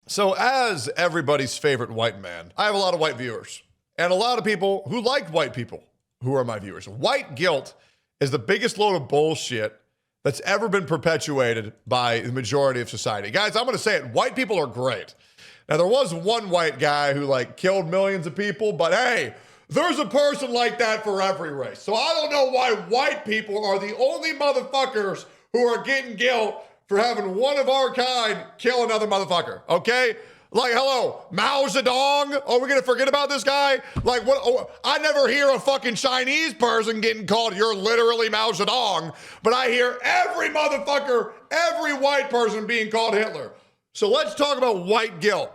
So as everybody's favorite white man, I have a lot of white viewers and a lot of people who like white people who are my viewers. White guilt is the biggest load of bullshit that's ever been perpetuated by the majority of society. Guys, I'm going to say it. White people are great. Now, there was one white guy who killed millions of people, but hey, there's a person like that for every race. So I don't know why white people are the only motherfuckers who are getting guilt for having one of our kind kill another motherfucker, okay? Hello, Mao Zedong? Are we gonna forget about this guy? What? Oh, I never hear a fucking Chinese person getting called, you're literally Mao Zedong, but I hear every motherfucker, every white person being called Hitler. So let's talk about white guilt.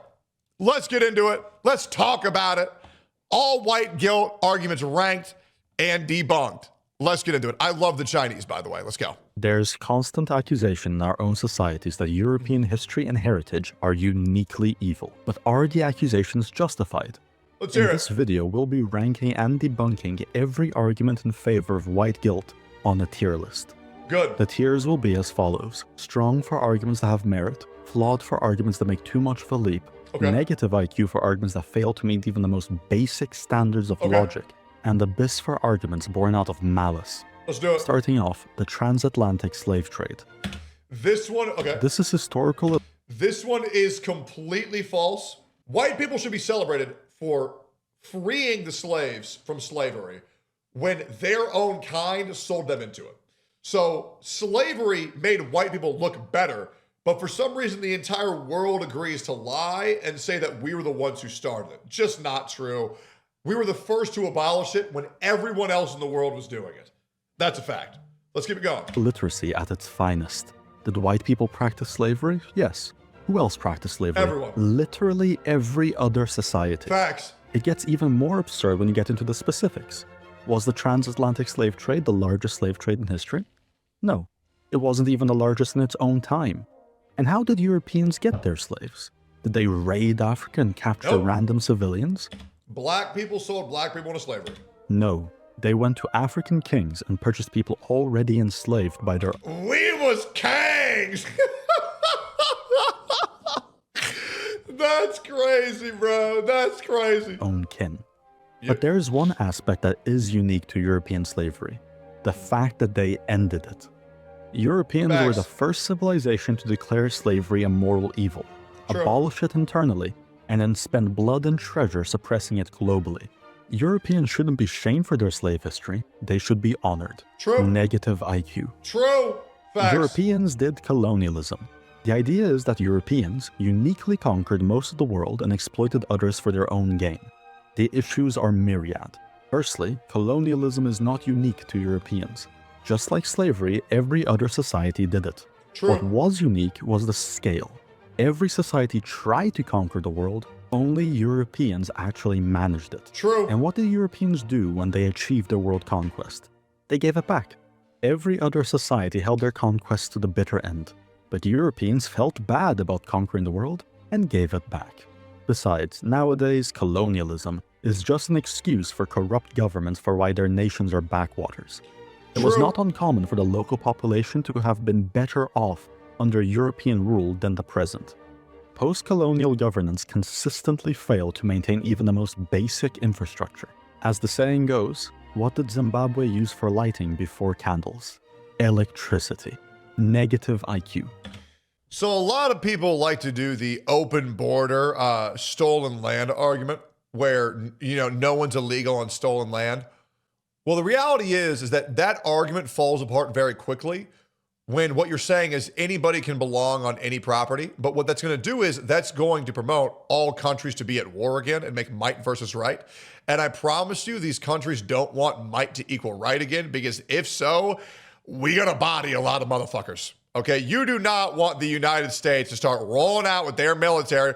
Let's get into it. Let's talk about it. All white guilt arguments ranked and debunked. Let's get into it. I love the Chinese, by the way. Let's go. There's constant accusation in our own societies that European history and heritage are uniquely evil. But are the accusations justified? Let's hear it. In this video, we'll be ranking and debunking every argument in favor of white guilt on a tier list. Good. The tiers will be as follows: strong for arguments that have merit, flawed for arguments that make too much of a leap, negative IQ for arguments that fail to meet even the most basic standards of logic, and abyss for arguments born out of malice. Let's do it. Starting off, the transatlantic slave trade. This one, This is historical. This one is completely false. White people should be celebrated for freeing the slaves from slavery when their own kind sold them into it. So slavery made white people look better, but for some reason the entire world agrees to lie and say that we were the ones who started it. Just not true. We were the first to abolish it when everyone else in the world was doing it. That's a fact. Let's keep it going. Literacy at its finest. Did white people practice slavery? Yes. Who else practiced slavery? Everyone. Literally every other society. Facts. It gets even more absurd when you get into the specifics. Was the transatlantic slave trade the largest slave trade in history? No. It wasn't even the largest in its own time. And how did Europeans get their slaves? Did they raid Africa and capture random civilians? Black people sold black people into slavery. No. They went to African kings and purchased people already enslaved by their... We was kings! That's crazy, bro. That's crazy. ...own kin. But there's one aspect that is unique to European slavery. The fact that they ended it. Europeans were the first civilization to declare slavery a moral evil, abolish it internally, and then spend blood and treasure suppressing it globally. Europeans shouldn't be shamed for their slave history. They should be honored. True. Negative IQ. True. Facts. Europeans did colonialism. The idea is that Europeans uniquely conquered most of the world and exploited others for their own gain. The issues are myriad. Firstly, colonialism is not unique to Europeans. Just like slavery, every other society did it. True. What was unique was the scale. Every society tried to conquer the world, only Europeans actually managed it. True. And what did Europeans do when they achieved their world conquest? They gave it back. Every other society held their conquest to the bitter end, but Europeans felt bad about conquering the world and gave it back. Besides, nowadays, colonialism is just an excuse for corrupt governments for why their nations are backwaters. It was not uncommon for the local population to have been better off under European rule than the present. Post-colonial governance consistently failed to maintain even the most basic infrastructure. As the saying goes, what did Zimbabwe use for lighting before candles? Electricity. Negative IQ. So a lot of people like to do the open border, stolen land argument where, no one's illegal on stolen land. Well, the reality is that that argument falls apart very quickly when what you're saying is anybody can belong on any property. But what that's going to do is that's going to promote all countries to be at war again and make might versus right. And I promise you, these countries don't want might to equal right again, because if so, we got to body a lot of motherfuckers. Okay, you do not want the United States to start rolling out with their military.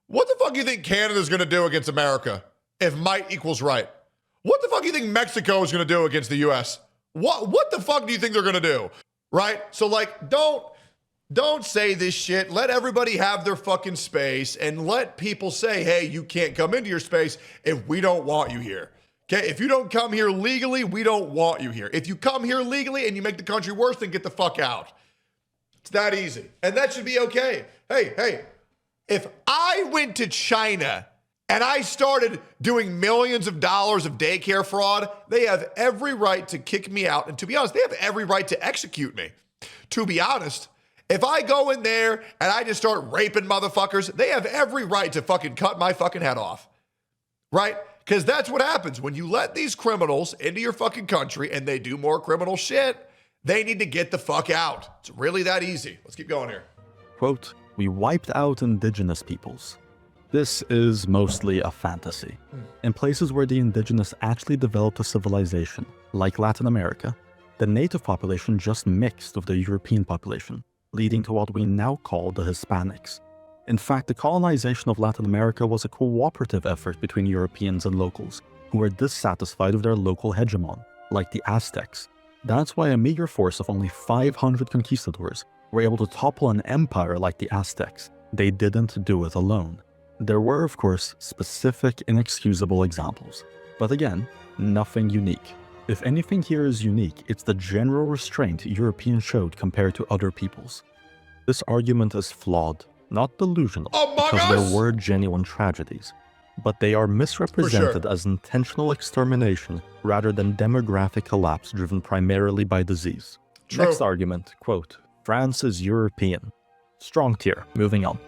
What the fuck do you think Canada's going to do against America if might equals right? What the fuck do you think Mexico is going to do against the U.S.? What the fuck do you think they're going to do? Right? So don't say this shit. Let everybody have their fucking space and let people say, hey, you can't come into your space if we don't want you here. Okay? If you don't come here legally, we don't want you here. If you come here legally and you make the country worse, then get the fuck out. It's that easy. And that should be okay. Hey, if I I went to China and I started doing millions of dollars of daycare fraud, they have every right to kick me out. And to be honest, they have every right to execute me. To be honest, if I go in there and I just start raping motherfuckers, they have every right to fucking cut my fucking head off. Right? Because that's what happens when you let these criminals into your fucking country and they do more criminal shit. They need to get the fuck out. It's really that easy. Let's keep going here. Quote, "We wiped out indigenous peoples." This is mostly a fantasy. In places where the indigenous actually developed a civilization, like Latin America, the native population just mixed with the European population, leading to what we now call the Hispanics. In fact, the colonization of Latin America was a cooperative effort between Europeans and locals, who were dissatisfied with their local hegemon, like the Aztecs. That's why a meager force of only 500 conquistadors were able to topple an empire like the Aztecs. They didn't do it alone. There were, of course, specific, inexcusable examples. But again, nothing unique. If anything here is unique, it's the general restraint Europeans showed compared to other peoples. This argument is flawed, not delusional, because there were genuine tragedies. But they are misrepresented as intentional extermination rather than demographic collapse driven primarily by disease. Next argument, quote, "France is European." Strong tier, moving on.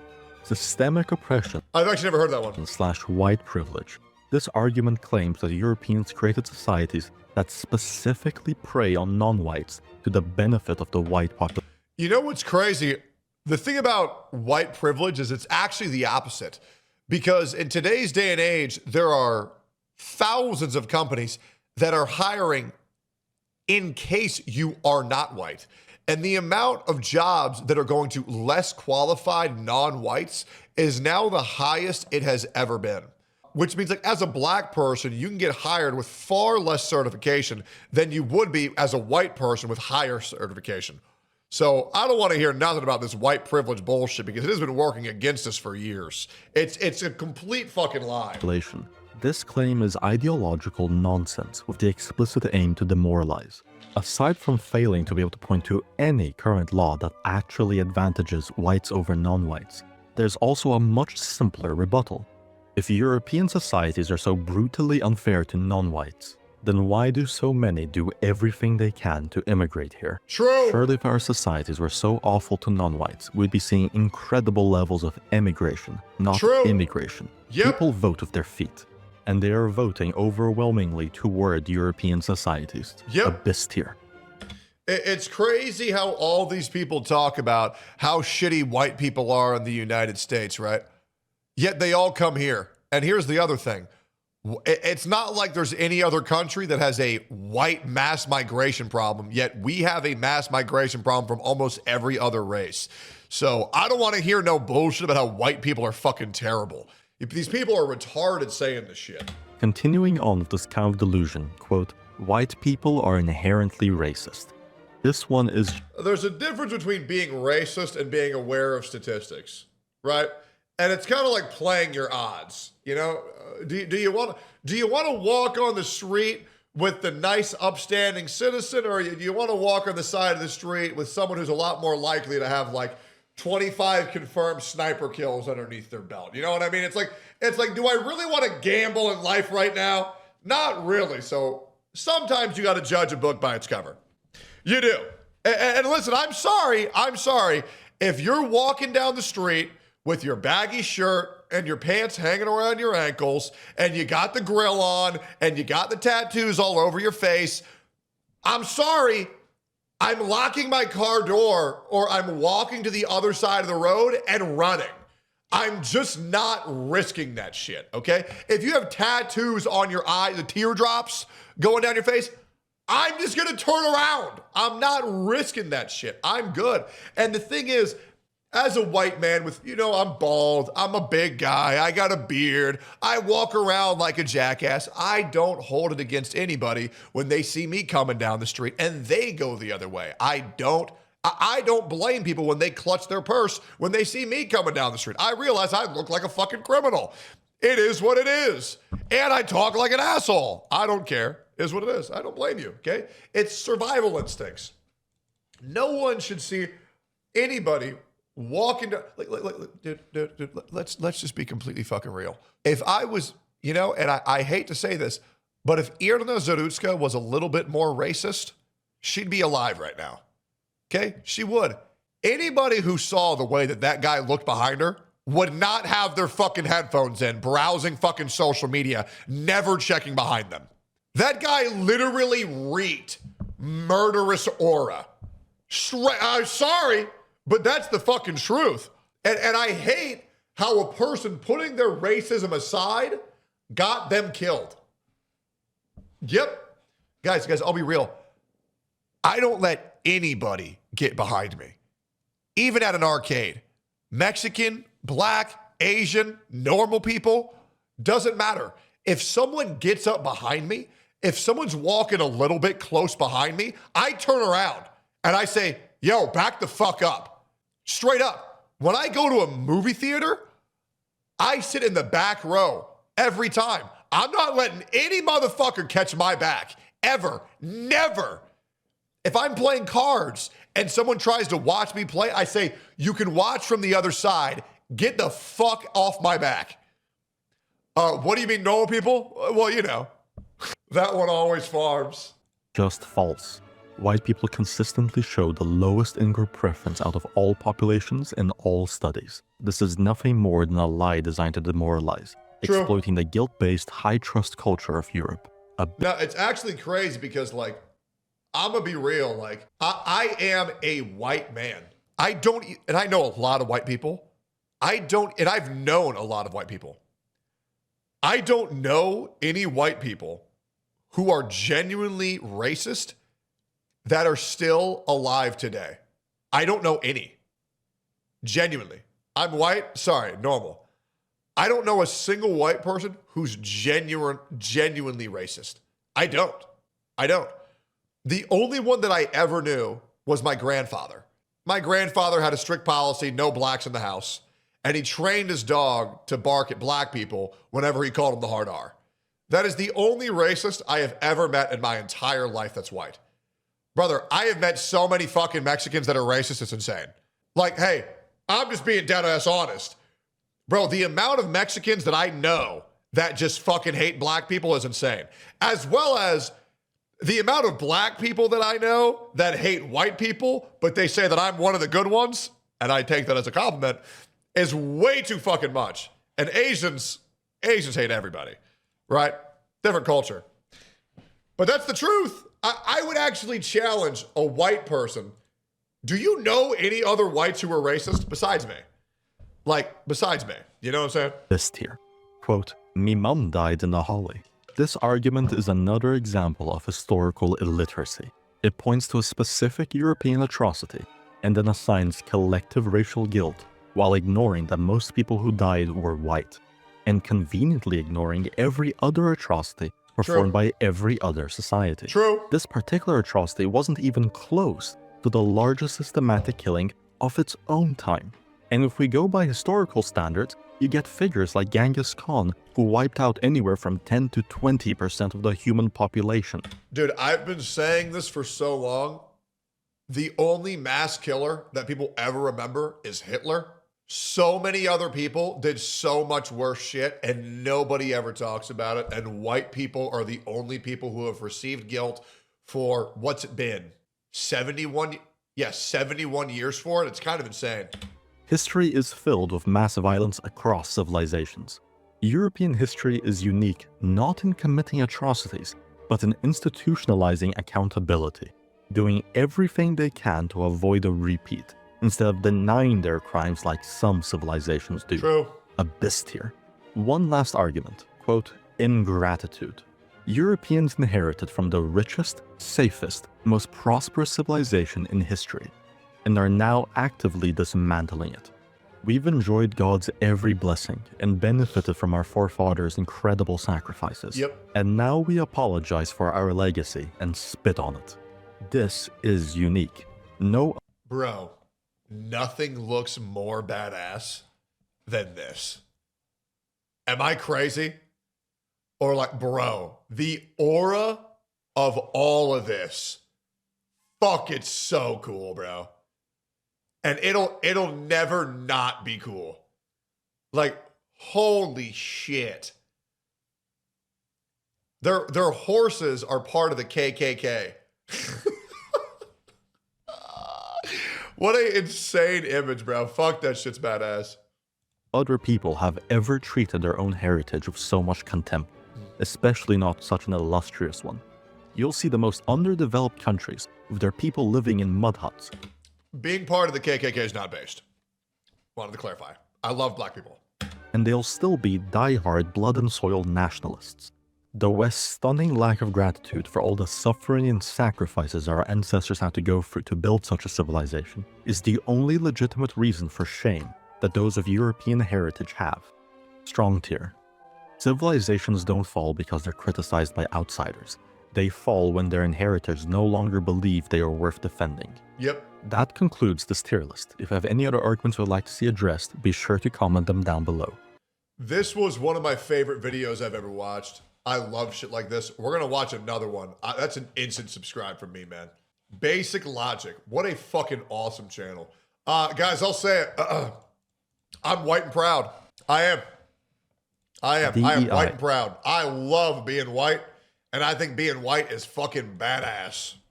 Systemic oppression. I've actually never heard that one. / white privilege. This argument claims that Europeans created societies that specifically prey on non-whites to the benefit of the white population. You know what's crazy? The thing about white privilege is it's actually the opposite. Because in today's day and age, there are thousands of companies that are hiring in case you are not white. And the amount of jobs that are going to less qualified non-whites is now the highest it has ever been. Which means, like, as a black person, you can get hired with far less certification than you would be as a white person with higher certification. So I don't want to hear nothing about this white privilege bullshit because it has been working against us for years. It's a complete fucking lie. This claim is ideological nonsense with the explicit aim to demoralize. Aside from failing to be able to point to any current law that actually advantages whites over non-whites, there's also a much simpler rebuttal. If European societies are so brutally unfair to non-whites, then why do so many do everything they can to immigrate here? True. Surely if our societies were so awful to non-whites, we'd be seeing incredible levels of emigration, not immigration. People vote with their feet, and they are voting overwhelmingly toward European societies. Abyss tier. It's crazy how all these people talk about how shitty white people are in the United States, right? Yet they all come here. And here's the other thing. It's not like there's any other country that has a white mass migration problem, yet we have a mass migration problem from almost every other race. So I don't want to hear no bullshit about how white people are fucking terrible. These people are retarded saying this shit. Continuing on with this kind of delusion, quote, "White people are inherently racist." This one is... There's a difference between being racist and being aware of statistics, right? And it's kind of like playing your odds, you know? Do you want to walk on the street with the nice, upstanding citizen, or do you want to walk on the side of the street with someone who's a lot more likely to have like 25 confirmed sniper kills underneath their belt? You know what I mean? It's like, do I really want to gamble in life right now? Not really. So sometimes you got to judge a book by its cover. You do. And listen, I'm sorry if you're walking down the street with your baggy shirt and your pants hanging around your ankles and you got the grill on and you got the tattoos all over your face. I'm sorry. I'm locking my car door or I'm walking to the other side of the road and running. I'm just not risking that shit, okay? If you have tattoos on your eye, the teardrops going down your face, I'm just gonna turn around. I'm not risking that shit. I'm good. And the thing is, as a white man with, I'm bald, I'm a big guy, I got a beard, I walk around like a jackass. I don't hold it against anybody when they see me coming down the street and they go the other way. I don't blame people when they clutch their purse when they see me coming down the street. I realize I look like a fucking criminal. It is what it is. And I talk like an asshole. I don't care. It is what it is. I don't blame you, okay? It's survival instincts. No one should see anybody walking to, dude, let's just be completely fucking real. If I was, and I hate to say this, but if Irina Zarutska was a little bit more racist, she'd be alive right now. Okay? She would. Anybody who saw the way that guy looked behind her would not have their fucking headphones in, browsing fucking social media, never checking behind them. That guy literally reeked murderous aura. I'm sorry, but that's the fucking truth. And I hate how a person putting their racism aside got them killed. Yep. Guys, I'll be real. I don't let anybody get behind me. Even at an arcade. Mexican, black, Asian, normal people, doesn't matter. If someone gets up behind me, if someone's walking a little bit close behind me, I turn around and I say, yo, back the fuck up. Straight up. When I go to a movie theater, I sit in the back row every time. I'm not letting any motherfucker catch my back. Ever. Never. If I'm playing cards and someone tries to watch me play, I say, you can watch from the other side. Get the fuck off my back. What do you mean, normal people? Well, that one always farms. Just false. White people consistently show the lowest in-group preference out of all populations in all studies. This is nothing more than a lie designed to demoralize, exploiting the guilt-based high-trust culture of Europe. Now, it's actually crazy because, I'm gonna be real, I am a white man. And I know a lot of white people. And I've known a lot of white people. I don't know any white people who are genuinely racist that are still alive today. I don't know any. Genuinely. I'm white, sorry, normal. I don't know a single white person who's genuinely racist. I don't. The only one that I ever knew was my grandfather. My grandfather had a strict policy, no blacks in the house, and he trained his dog to bark at black people whenever he called them the hard R. That is the only racist I have ever met in my entire life that's white. Brother, I have met so many fucking Mexicans that are racist, it's insane. Hey, I'm just being dead-ass honest. Bro, the amount of Mexicans that I know that just fucking hate black people is insane. As well as the amount of black people that I know that hate white people, but they say that I'm one of the good ones, and I take that as a compliment, is way too fucking much. And Asians hate everybody, right? Different culture. But that's the truth. I would actually challenge a white person. Do you know any other whites who are racist besides me? Besides me. You know what I'm saying? This here. Quote, "Me mum died in a holly." This argument is another example of historical illiteracy. It points to a specific European atrocity and then assigns collective racial guilt while ignoring that most people who died were white, and conveniently ignoring every other atrocity performed by every other society. True. This particular atrocity wasn't even close to the largest systematic killing of its own time. And if we go by historical standards, you get figures like Genghis Khan, who wiped out anywhere from 10 to 20% of the human population. Dude, I've been saying this for so long. The only mass killer that people ever remember is Hitler. So many other people did so much worse shit and nobody ever talks about it. And white people are the only people who have received guilt for what's it been? 71 years for it. It's kind of insane. History is filled with mass violence across civilizations. European history is unique not in committing atrocities, but in institutionalizing accountability, doing everything they can to avoid a repeat, instead of denying their crimes like some civilizations do. True. Abyss tier. One last argument, quote, ingratitude. Europeans inherited from the richest, safest, most prosperous civilization in history, and are now actively dismantling it. We've enjoyed God's every blessing and benefited from our forefathers' incredible sacrifices. Yep. And now we apologize for our legacy and spit on it. This is unique. Bro, nothing looks more badass than this. Am I crazy? Or bro, the aura of all of this. Fuck, it's so cool, bro. and it'll never not be cool. Like, holy shit. Their horses are part of the KKK. What an insane image, bro. Fuck, that shit's badass. Other people have ever treated their own heritage with so much contempt, especially not such an illustrious one. You'll see the most underdeveloped countries with their people living in mud huts. Being part of the KKK is not based. Wanted to clarify. I love black people. And they'll still be die-hard blood and soil nationalists. The West's stunning lack of gratitude for all the suffering and sacrifices our ancestors had to go through to build such a civilization is the only legitimate reason for shame that those of European heritage have. Strong tier. Civilizations don't fall because they're criticized by outsiders. They fall when their inheritors no longer believe they are worth defending. Yep. That concludes this tier list. If you have any other arguments you would like to see addressed, be sure to comment them down below. This was one of my favorite videos I've ever watched. I love shit like this. We're going to watch another one. That's an instant subscribe from me, man. Basic Logic. What a fucking awesome channel. Guys, I'll say it. I'm white and proud. I am. I am white and proud. I love being white, and I think being white is fucking badass.